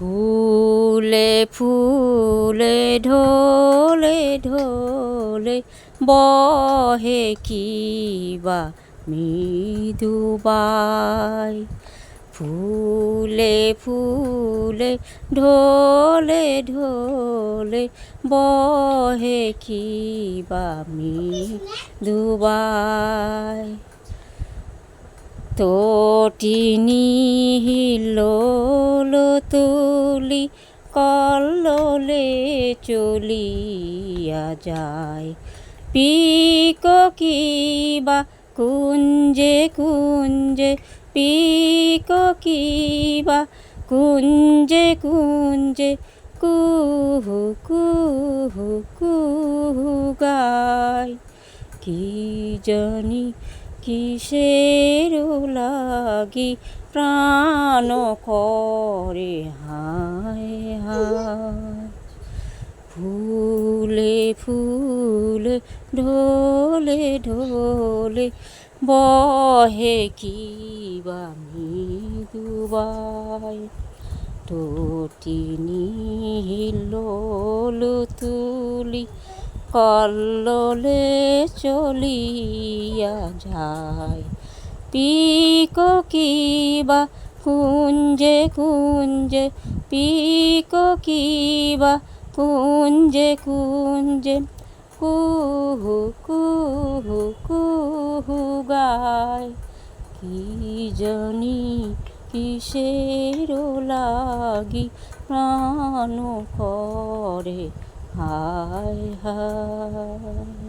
ফুলে ফুলে ঢলে ঢলে বহে কিবা মৃদুবাই। ফুলে ফুলে ঢলে ঢলে বহে কিবা মৃদুবাই। তটিনী হিল্লোল তুলি কল্লোলে চলিয়া যায়। পিককিবা কুঞ্জে কুঞ্জে, পিককিবা কুঞ্জে কুঞ্জে, কুহু কুহু কুহু গায়। কি জানি কিসের লাগি প্রাণ করে হায় হায়। ফুলে ফুলে ঢলে ঢলে বহে কিবা মৃদুবাই। তটিনী হিল্লোল তুলি কল্লোলে চলিয়া যায়। পিককিবা কুঞ্জে কুঞ্জে, পিককিবা কুঞ্জে কুঞ্জে, কুহু কুহু কুহু গায়। কি জানি কিসের লাগি প্রাণ করে হায় হায়।